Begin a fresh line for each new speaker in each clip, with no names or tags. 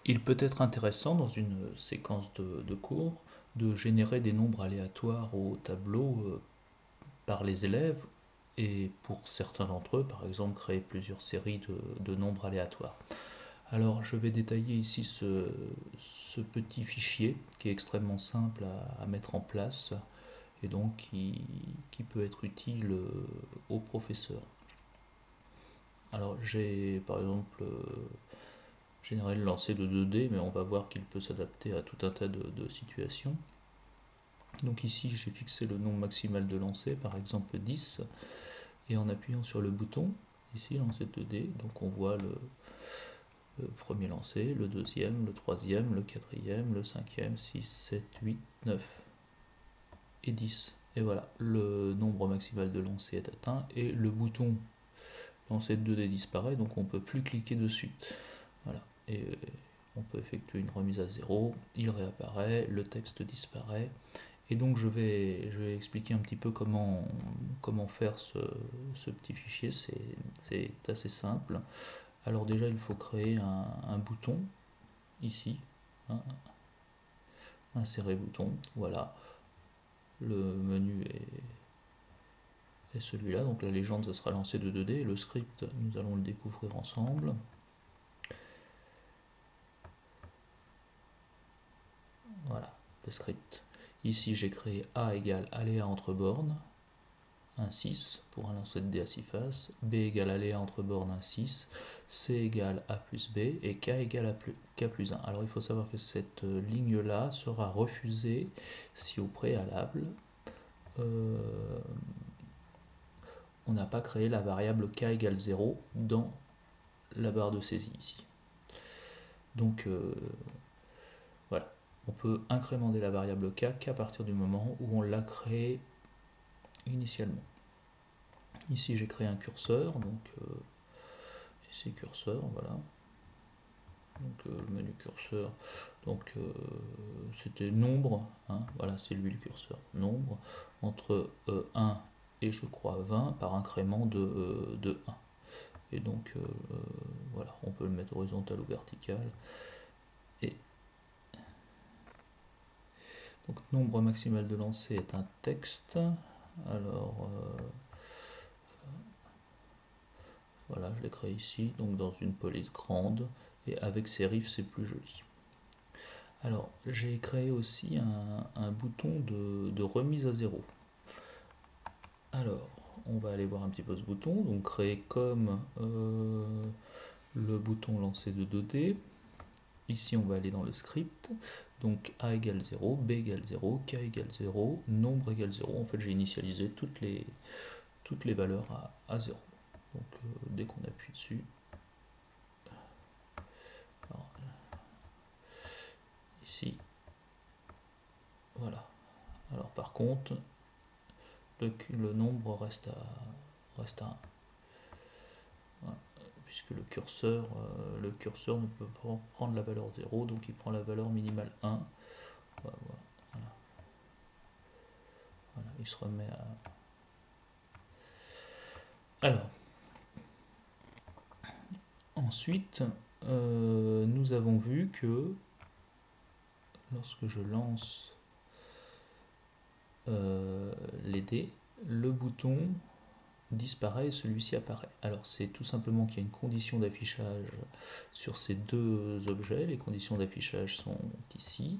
Il peut être intéressant dans une séquence de cours de générer des nombres aléatoires au tableau par les élèves et pour certains d'entre eux, par exemple, créer plusieurs séries de nombres aléatoires. Alors je vais détailler ici ce petit fichier qui est extrêmement simple à mettre en place et donc qui peut être utile aux professeurs. Alors j'ai par exemple généré le lancer de 2D, mais on va voir qu'il peut s'adapter à tout un tas de situations. Donc ici j'ai fixé le nombre maximal de lancers, par exemple 10, et en appuyant sur le bouton, ici lancer 2D, donc on voit le premier lancer, le deuxième, le troisième, le quatrième, le cinquième, 6, 7, 8, 9 et 10. Et voilà, le nombre maximal de lancers est atteint et le bouton lancer 2D disparaît, donc on ne peut plus cliquer dessus. Voilà, et on peut effectuer une remise à zéro, il réapparaît, le texte disparaît. Et donc je vais expliquer un petit peu comment faire ce petit fichier, c'est assez simple. Alors déjà il faut créer un bouton ici, hein, insérer bouton, voilà. Le menu est celui-là, donc la légende ça sera lancé de 2D, le script nous allons le découvrir ensemble. Voilà, le script. Ici j'ai créé A égale aléa entre bornes, un 6 pour un lancer de dés à 6 faces, B égale aléa entre bornes, un 6, C égale A plus B et K égale A plus, K plus 1. Alors il faut savoir que cette ligne-là sera refusée si au préalable on n'a pas créé la variable K égale 0 dans la barre de saisie ici. Donc voilà, on peut incrémenter la variable K qu'à partir du moment où on l'a créée initialement. Ici j'ai créé un curseur, donc ici curseur, voilà. Donc le menu curseur, donc c'était nombre, hein, voilà c'est lui le curseur, nombre, entre 1 et je crois 20 par incrément de 1. Et donc voilà, on peut le mettre horizontal ou vertical. Et donc nombre maximal de lancer est un texte. Alors voilà, je l'ai créé ici, donc dans une police grande, et avec serif c'est plus joli. Alors j'ai créé aussi un bouton de remise à zéro. Alors on va aller voir un petit peu ce bouton, donc créer comme le bouton lancer de 2D. Ici on va aller dans le script, donc A égale 0, B égale 0, K égale 0, nombre égale 0. En fait j'ai initialisé toutes les valeurs à 0. Donc dès qu'on appuie dessus, alors, ici, voilà. Alors par contre, le nombre reste à 1. Voilà. Puisque le curseur ne peut pas prendre la valeur 0, donc il prend la valeur minimale 1. Voilà, voilà, il se remet à... Alors, ensuite, nous avons vu que lorsque je lance les dés, le bouton disparaît et celui-ci apparaît. Alors c'est tout simplement qu'il y a une condition d'affichage sur ces deux objets. Les conditions d'affichage sont ici,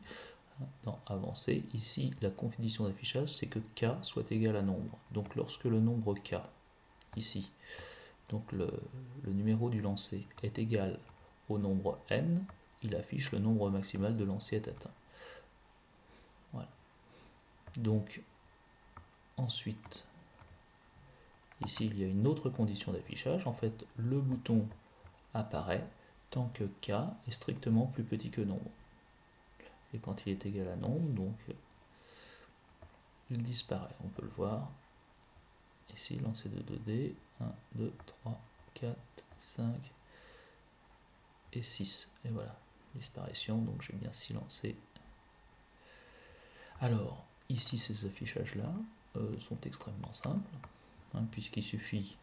dans avancé. Ici, la condition d'affichage, c'est que k soit égal à nombre. Donc lorsque le nombre k, ici, donc le numéro du lancer est égal au nombre n, il affiche le nombre maximal de lancers est atteint. Voilà. Donc ensuite, ici il y a une autre condition d'affichage. En fait, le bouton apparaît tant que k est strictement plus petit que nombre. Et quand il est égal à nombre, donc il disparaît. On peut le voir. Ici, lancer de 2D. 1, 2, 3, 4, 5 et 6. Et voilà, disparition. Donc j'ai bien 6 lancés. Alors, ici, ces affichages-là sont extrêmement simples, hein, puisqu'il suffit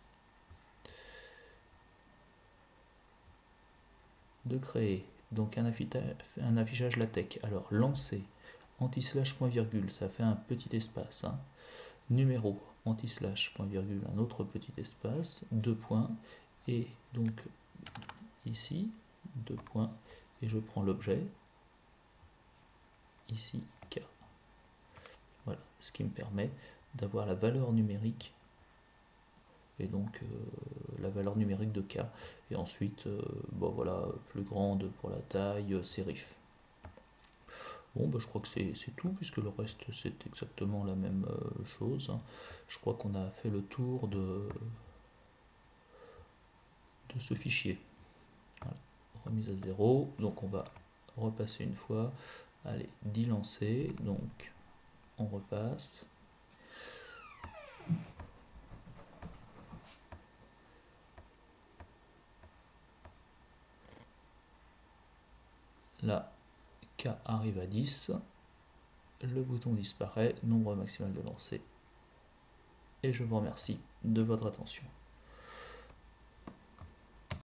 de créer Donc un affichage LaTeX. Alors lancer, anti-slash point virgule, ça fait un petit espace. Hein. Numéro, anti-slash point virgule, un autre petit espace, 2 points. Et donc ici, 2 points. Et je prends l'objet, ici, K. Voilà, ce qui me permet d'avoir la valeur numérique et donc la valeur numérique de K. Et ensuite, bon voilà, plus grande pour la taille, sérif. Bon, bah, je crois que c'est tout, puisque le reste c'est exactement la même chose. Hein. Je crois qu'on a fait le tour de ce fichier. Voilà. Remise à 0, donc on va repasser une fois. Allez, 10 lancers, donc on repasse. Là, K arrive à 10, le bouton disparaît, nombre maximal de lancers. Et je vous remercie de votre attention.